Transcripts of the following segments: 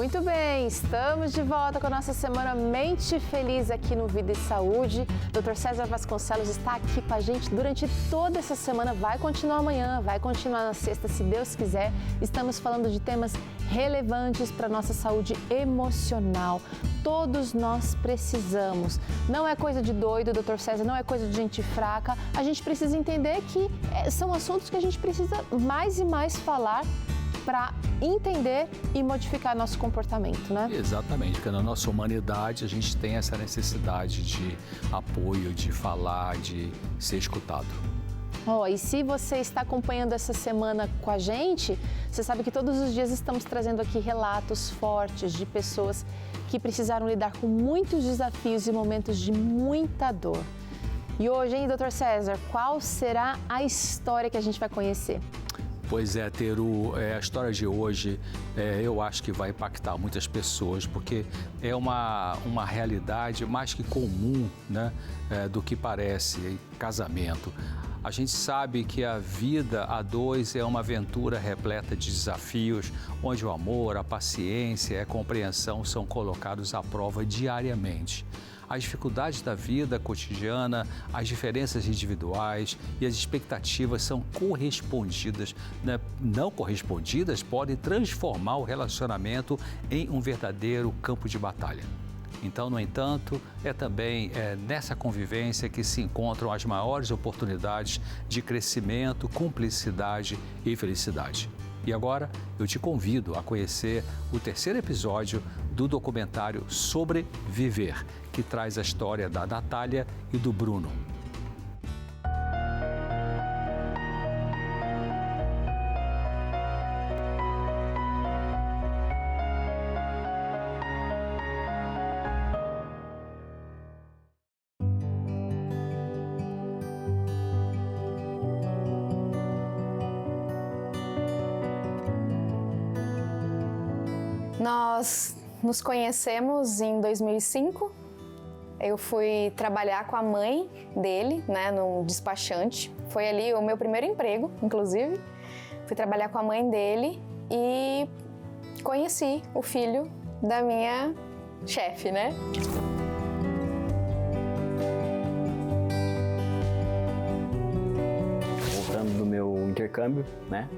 Muito bem, estamos de volta com a nossa semana Mente Feliz aqui no Vida e Saúde. Dr. César Vasconcelos está aqui com a gente durante toda essa semana, vai continuar amanhã, vai continuar na sexta, se Deus quiser. Estamos falando de temas relevantes para a nossa saúde emocional. Todos nós precisamos. Não é coisa de doido, Dr. César, não é coisa de gente fraca. A gente precisa entender que são assuntos que a gente precisa mais e mais falar para entender e modificar nosso comportamento, né? Exatamente, porque na nossa humanidade a gente tem essa necessidade de apoio, de falar, de ser escutado. E se você está acompanhando essa semana com a gente, você sabe que todos os dias estamos trazendo aqui relatos fortes de pessoas que precisaram lidar com muitos desafios e momentos de muita dor. E hoje, hein, Dr. César, qual será a história que a gente vai conhecer? Pois é, Teru, a história de hoje eu acho que vai impactar muitas pessoas, porque é uma realidade mais que comum, né, do que parece, casamento. A gente sabe que a vida a dois é uma aventura repleta de desafios, onde o amor, a paciência e a compreensão são colocados à prova diariamente. As dificuldades da vida cotidiana, as diferenças individuais e as expectativas são correspondidas, né? Não correspondidas podem transformar o relacionamento em um verdadeiro campo de batalha. Então, no entanto, é também nessa convivência que se encontram as maiores oportunidades de crescimento, cumplicidade e felicidade. E agora eu te convido a conhecer o terceiro episódio do documentário Sobreviver, que traz a história da Natália e do Bruno. Nós nos conhecemos em 2005. Eu fui trabalhar com a mãe dele, né, num despachante. Foi ali o meu primeiro emprego, inclusive. Fui trabalhar com a mãe dele e conheci o filho da minha chefe, né? Voltando do meu intercâmbio, né,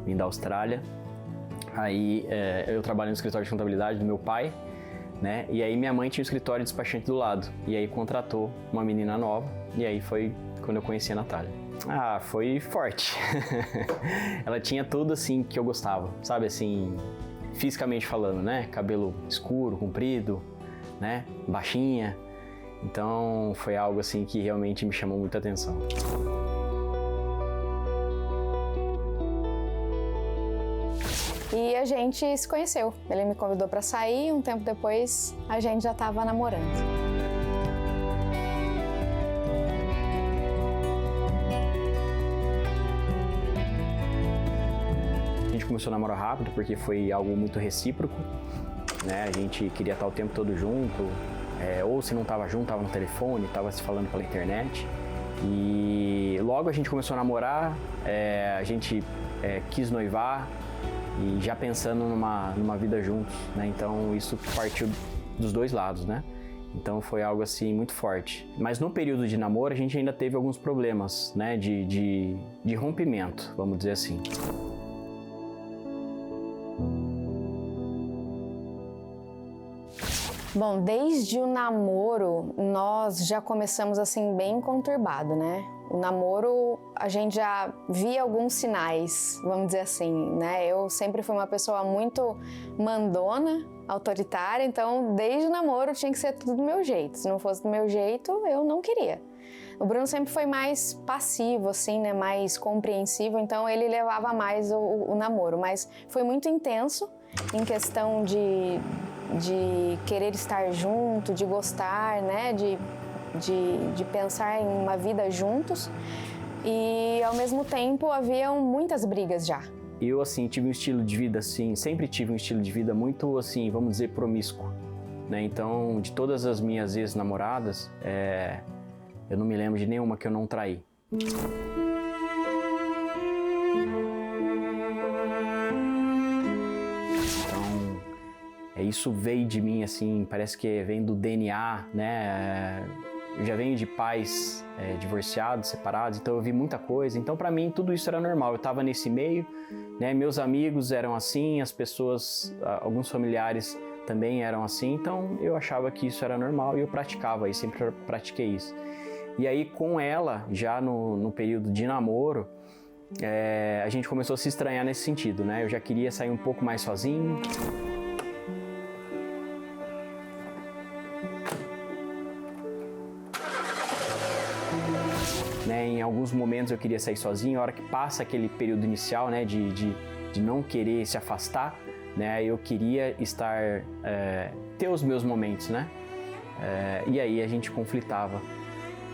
vim da Austrália. Aí eu trabalho no escritório de contabilidade do meu pai, né? E aí minha mãe tinha um escritório de despachante do lado. E aí contratou uma menina nova. E aí foi quando eu conheci a Natália. Ah, foi forte. Ela tinha tudo assim que eu gostava, sabe, assim, fisicamente falando, né? Cabelo escuro, comprido, né? Baixinha. Então foi algo assim que realmente me chamou muita atenção. E a gente se conheceu. Ele me convidou para sair, um tempo depois a gente já estava namorando. A gente começou a namorar rápido porque foi algo muito recíproco, né? A gente queria estar o tempo todo junto, ou se não estava junto, estava no telefone, estava se falando pela internet. E logo a gente começou a namorar, a gente quis noivar, e já pensando numa vida juntos, né? Então isso partiu dos dois lados, né? Então foi algo assim muito forte. Mas no período de namoro a gente ainda teve alguns problemas, né? De rompimento, vamos dizer assim. Bom, desde o namoro nós já começamos assim bem conturbado, né? O namoro, a gente já via alguns sinais, vamos dizer assim, né? Eu sempre fui uma pessoa muito mandona, autoritária, então desde o namoro tinha que ser tudo do meu jeito. Se não fosse do meu jeito, eu não queria. O Bruno sempre foi mais passivo, assim, né? Mais compreensivo, então ele levava mais o namoro. Mas foi muito intenso em questão de querer estar junto, de gostar, né? De pensar em uma vida juntos, e ao mesmo tempo haviam muitas brigas já. Eu, assim, tive um estilo de vida, assim, sempre tive um estilo de vida muito, assim, vamos dizer, promíscuo, né? Então, de todas as minhas ex-namoradas, eu não me lembro de nenhuma que eu não traí. Então, Isso veio de mim, assim, parece que vem do DNA, né? Eu já venho de pais divorciados, separados, então eu vi muita coisa. Então, para mim, tudo isso era normal. Eu estava nesse meio, né? Meus amigos eram assim, as pessoas, alguns familiares também eram assim. Então, eu achava que isso era normal e eu praticava isso, sempre pratiquei isso. E aí, com ela, já no período de namoro, a gente começou a se estranhar nesse sentido, né? Eu já queria sair um pouco mais sozinho. Em alguns momentos eu queria sair sozinho, a hora que passa aquele período inicial, né, de não querer se afastar, né, eu queria ter os meus momentos, né, e aí a gente conflitava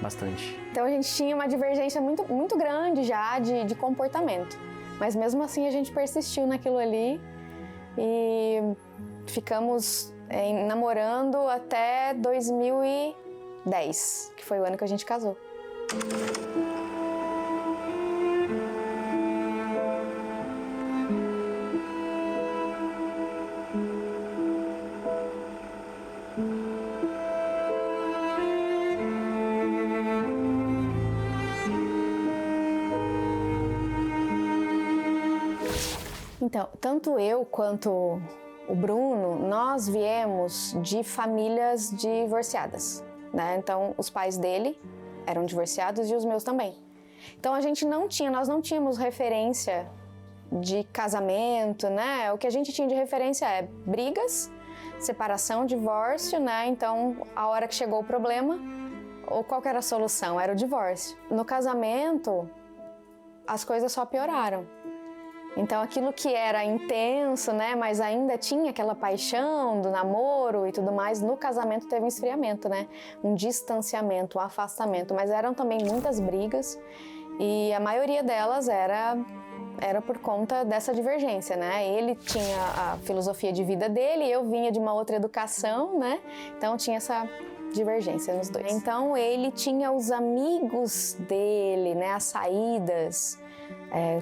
bastante. Então a gente tinha uma divergência muito, muito grande já de comportamento, mas mesmo assim a gente persistiu naquilo ali e ficamos namorando até 2010, que foi o ano que a gente casou. Então, tanto eu quanto o Bruno, nós viemos de famílias divorciadas, né? Então, os pais dele eram divorciados e os meus também. Então, nós não tínhamos referência de casamento, né? O que a gente tinha de referência é brigas, separação, divórcio, né? Então, a hora que chegou o problema, ou qual que era a solução? Era o divórcio. No casamento, as coisas só pioraram. Então, aquilo que era intenso, né, mas ainda tinha aquela paixão do namoro e tudo mais, no casamento teve um esfriamento, né? Um distanciamento, um afastamento, mas eram também muitas brigas e a maioria delas era por conta dessa divergência, né? Ele tinha a filosofia de vida dele, eu vinha de uma outra educação, né? Então, tinha essa divergência nos dois. Então, ele tinha os amigos dele, né, as saídas,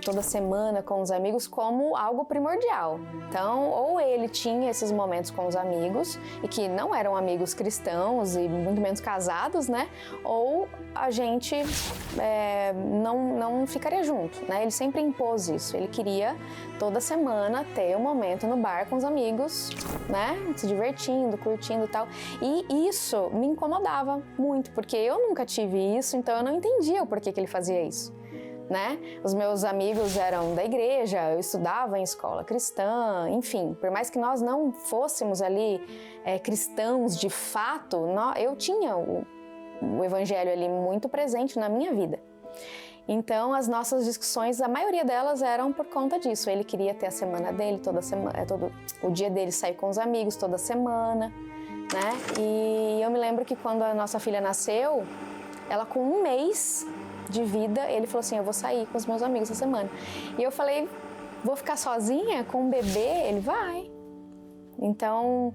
toda semana com os amigos como algo primordial. Então, ou ele tinha esses momentos com os amigos, e que não eram amigos cristãos e muito menos casados, né? Ou a gente não ficaria junto, né? Ele sempre impôs isso. Ele queria toda semana ter um momento no bar com os amigos, né? Se divertindo, curtindo e tal. E isso me incomodava muito, porque eu nunca tive isso, então eu não entendia o porquê que ele fazia isso. Né? Os meus amigos eram da igreja, eu estudava em escola cristã, enfim, por mais que nós não fôssemos ali cristãos de fato, eu tinha o evangelho ali muito presente na minha vida. Então, as nossas discussões, a maioria delas eram por conta disso. Ele queria ter a semana dele, o dia dele sair com os amigos toda semana, né? E eu me lembro que quando a nossa filha nasceu, ela com 1 mês de vida, ele falou assim, eu vou sair com os meus amigos essa semana. E eu falei, vou ficar sozinha com um bebê? Ele vai. Então,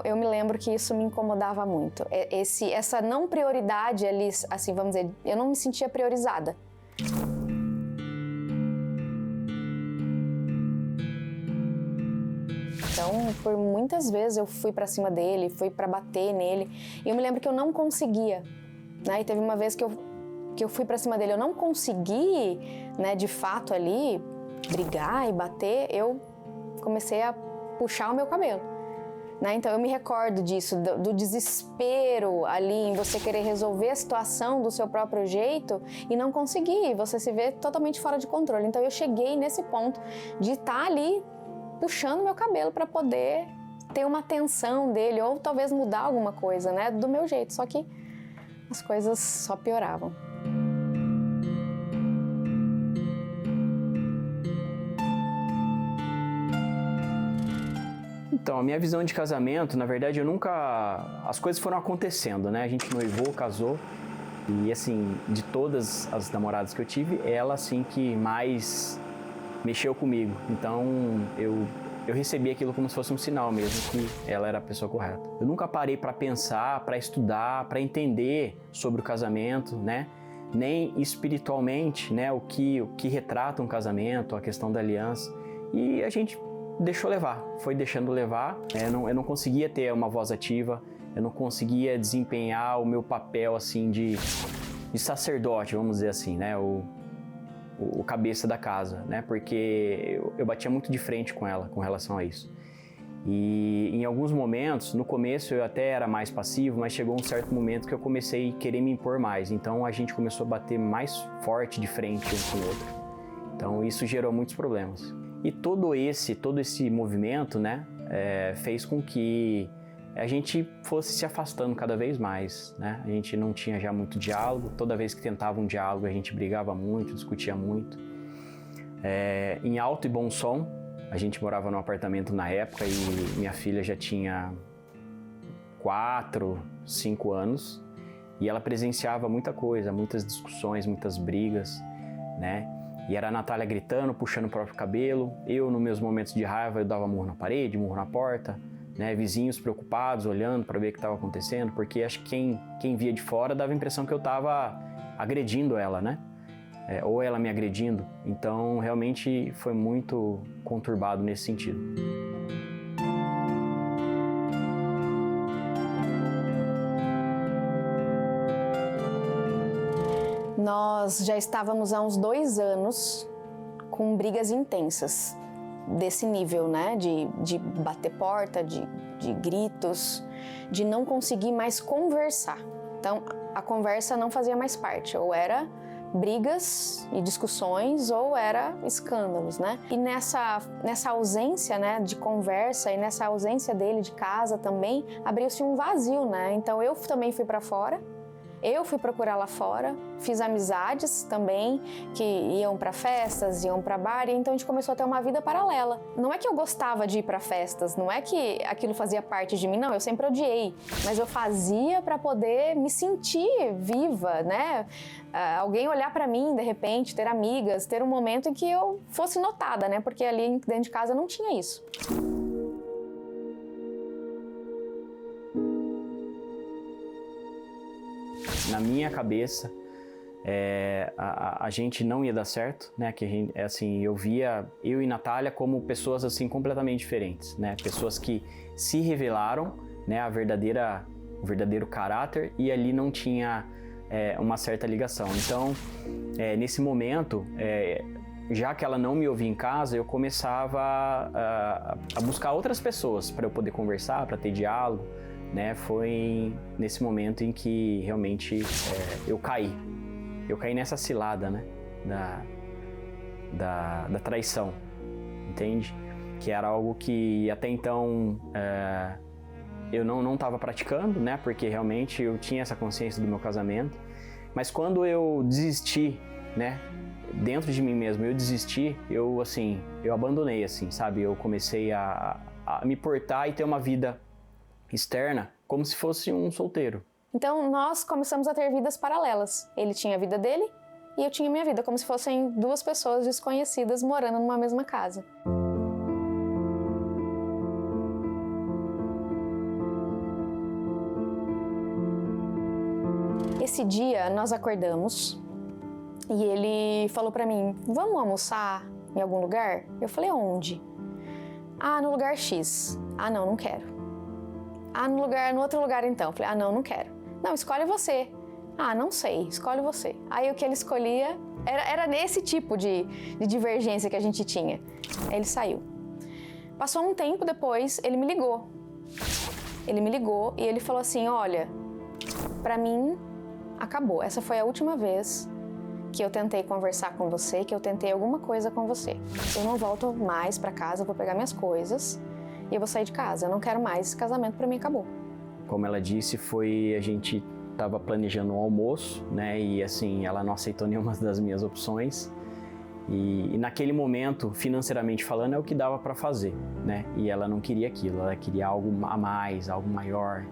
eu me lembro que isso me incomodava muito. Essa não prioridade ali, assim, vamos dizer, eu não me sentia priorizada. Então, por muitas vezes eu fui pra cima dele, fui pra bater nele. E eu me lembro que eu não conseguia, né? E teve uma vez que eu fui pra cima dele, eu não consegui, né, de fato ali, brigar e bater, eu comecei a puxar o meu cabelo, né? Então eu me recordo disso, do desespero ali em você querer resolver a situação do seu próprio jeito e não conseguir, você se vê totalmente fora de controle. Então eu cheguei nesse ponto de estar ali puxando meu cabelo para poder ter uma atenção dele ou talvez mudar alguma coisa, né, do meu jeito, só que as coisas só pioravam. Então, a minha visão de casamento, na verdade, as coisas foram acontecendo, né? A gente noivou, casou, e assim, de todas as namoradas que eu tive, ela, assim, que mais mexeu comigo. Então, eu recebi aquilo como se fosse um sinal mesmo, que ela era a pessoa correta. Eu nunca parei para pensar, para estudar, para entender sobre o casamento, né? Nem espiritualmente, né? O que retrata um casamento, a questão da aliança. E a gente deixou levar, foi deixando levar. Eu não conseguia ter uma voz ativa, eu não conseguia desempenhar o meu papel assim de sacerdote, vamos dizer assim, né? O cabeça da casa, né? Porque eu batia muito de frente com ela com relação a isso. E em alguns momentos, no começo eu até era mais passivo, mas chegou um certo momento que eu comecei a querer me impor mais. Então a gente começou a bater mais forte de frente um com o outro. Então isso gerou muitos problemas. E todo esse movimento, né, fez com que a gente fosse se afastando cada vez mais, né? A gente não tinha já muito diálogo. Toda vez que tentava um diálogo a gente brigava muito, discutia muito. Em alto e bom som. A gente morava num apartamento na época e minha filha já tinha 4, 5 anos e ela presenciava muita coisa, muitas discussões, muitas brigas, né? E era a Natália gritando, puxando o próprio cabelo. Eu, nos meus momentos de raiva, eu dava murro na parede, murro na porta, né? Vizinhos preocupados, olhando para ver o que estava acontecendo, porque acho que quem via de fora dava a impressão que eu estava agredindo ela, né? Ou ela me agredindo. Então, realmente foi muito conturbado nesse sentido. Nós já estávamos há uns 2 anos com brigas intensas, desse nível, né? De bater porta, de gritos, de não conseguir mais conversar. Então, a conversa não fazia mais parte, ou era brigas e discussões ou era escândalos, né? E nessa ausência, né, de conversa e nessa ausência dele de casa também, abriu-se um vazio, né? Então eu também fui para fora, eu fui procurar lá fora, fiz amizades também que iam para festas, iam para bar, e então a gente começou a ter uma vida paralela. Não é que eu gostava de ir para festas, não é que aquilo fazia parte de mim, não, eu sempre odiei, mas eu fazia para poder me sentir viva, né? Alguém olhar para mim, de repente, ter amigas, ter um momento em que eu fosse notada, né? Porque ali dentro de casa não tinha isso. Na minha cabeça, a gente não ia dar certo, né? Que a gente, assim, eu via eu e Natália como pessoas assim completamente diferentes, né? Pessoas que se revelaram, né? O verdadeiro caráter, e ali não tinha uma certa ligação. Então, nesse momento, já que ela não me ouvia em casa, eu começava a buscar outras pessoas para eu poder conversar, para ter diálogo, né? Foi nesse momento em que realmente eu caí. Eu caí nessa cilada, né? Da traição, entende? Que era algo que até então eu não estava praticando, né? Porque realmente eu tinha essa consciência do meu casamento. Mas quando eu desisti, né? Dentro de mim mesmo, eu desisti, eu abandonei, assim, sabe? Eu comecei a me portar e ter uma vida externa como se fosse um solteiro. Então nós começamos a ter vidas paralelas. Ele tinha a vida dele e eu tinha a minha vida, como se fossem 2 pessoas desconhecidas morando numa mesma casa. Esse dia nós acordamos e ele falou pra mim: vamos almoçar em algum lugar? Eu falei: onde? Ah, no lugar X. Ah, não quero. Ah, no outro lugar então. Eu falei: ah, não quero. Não, escolhe você. Ah, não sei, escolhe você. Aí o que ele escolhia era nesse tipo de divergência que a gente tinha. Aí ele saiu. Passou um tempo depois, ele me ligou. Ele me ligou e ele falou assim: olha, pra mim acabou. Essa foi a última vez que eu tentei conversar com você, que eu tentei alguma coisa com você. Eu não volto mais pra casa, eu vou pegar minhas coisas e eu vou sair de casa. Eu não quero mais, esse casamento pra mim acabou. Como ela disse, a gente estava planejando um almoço, né? E assim, ela não aceitou nenhuma das minhas opções. E naquele momento, financeiramente falando, é o que dava para fazer, né? E ela não queria aquilo, ela queria algo a mais, algo maior.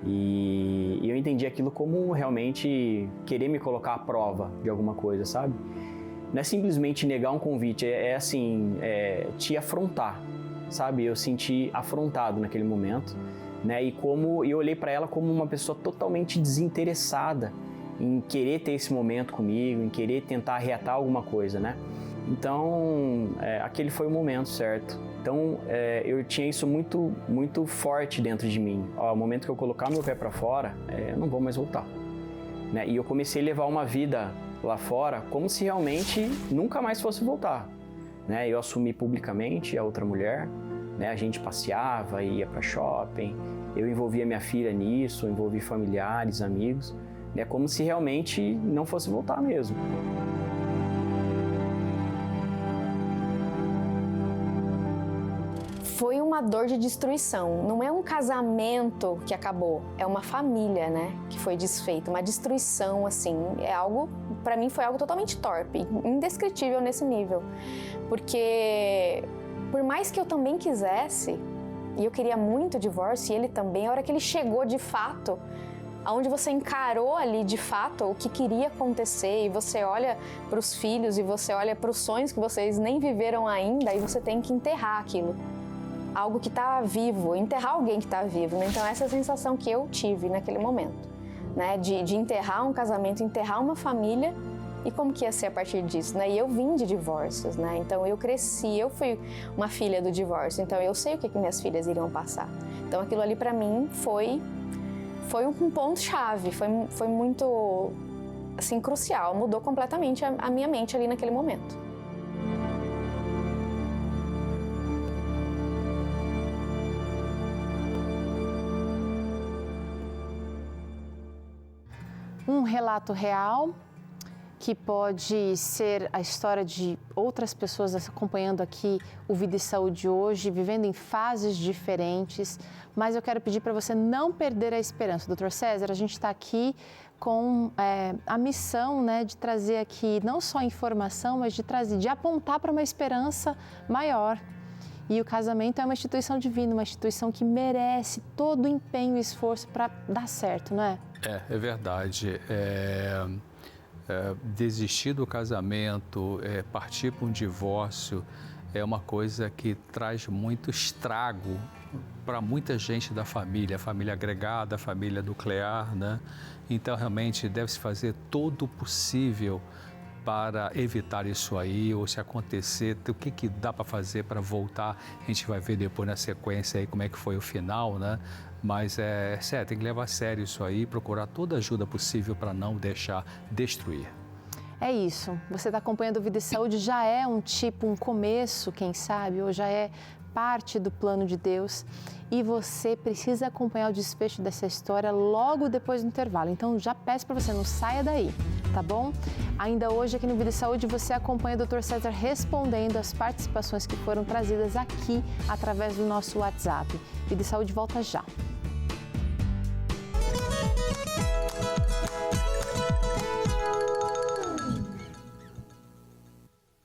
E eu entendi aquilo como realmente querer me colocar à prova de alguma coisa, sabe? Não é simplesmente negar um convite, te afrontar, sabe? Eu senti afrontado naquele momento, né? E eu olhei para ela como uma pessoa totalmente desinteressada em querer ter esse momento comigo, em querer tentar reatar alguma coisa, né? Então, aquele foi o momento certo. Então, eu tinha isso muito forte dentro de mim. O momento que eu colocar meu pé para fora, eu não vou mais voltar. Né? E eu comecei a levar uma vida lá fora como se realmente nunca mais fosse voltar. Né? Eu assumi publicamente a outra mulher, né? A gente passeava, ia para shopping, eu envolvia minha filha nisso, envolvi familiares, amigos, né? Como se realmente não fosse voltar mesmo. Foi uma dor de destruição. Não é um casamento que acabou, é uma família, né, que foi desfeita, uma destruição, assim. É algo, para mim, foi algo totalmente torpe, indescritível nesse nível, porque por mais que eu também quisesse, e eu queria muito o divórcio, e ele também, a hora que ele chegou de fato, aonde você encarou ali de fato o que queria acontecer, e você olha para os filhos e você olha para os sonhos que vocês nem viveram ainda, e você tem que enterrar aquilo. Algo que está vivo, enterrar alguém que está vivo. Né? Então essa é a sensação que eu tive naquele momento, né? De enterrar um casamento, enterrar uma família, e como que ia ser a partir disso, né? E eu vim de divórcios, né? Então eu cresci, eu fui uma filha do divórcio, então eu sei o que minhas filhas iriam passar. Então aquilo ali para mim foi um ponto-chave, foi muito, assim, crucial, mudou completamente a minha mente ali naquele momento. Um relato real, que pode ser a história de outras pessoas acompanhando aqui o Vida e Saúde hoje, vivendo em fases diferentes, mas eu quero pedir para você não perder a esperança. Dr. César, a gente está aqui com a missão, né, de trazer aqui não só informação, mas de apontar para uma esperança maior. E o casamento é uma instituição divina, uma instituição que merece todo o empenho e esforço para dar certo, não é? É verdade. Desistir do casamento, partir para um divórcio, é uma coisa que traz muito estrago para muita gente da família, a família agregada, a família nuclear, né? Então, realmente, deve-se fazer todo o possível para evitar isso aí, ou se acontecer, o que dá para fazer para voltar. A gente vai ver depois na sequência aí como é que foi o final, né? Mas sério, tem que levar a sério isso aí, procurar toda a ajuda possível para não deixar destruir. É isso, você está acompanhando o Vida e Saúde, já é um começo, quem sabe, ou já é parte do plano de Deus, e você precisa acompanhar o desfecho dessa história logo depois do intervalo. Então já peço para você, não saia daí, tá bom? Ainda hoje aqui no Vida e Saúde você acompanha o Dr. César respondendo as participações que foram trazidas aqui através do nosso WhatsApp. Vida e Saúde volta já.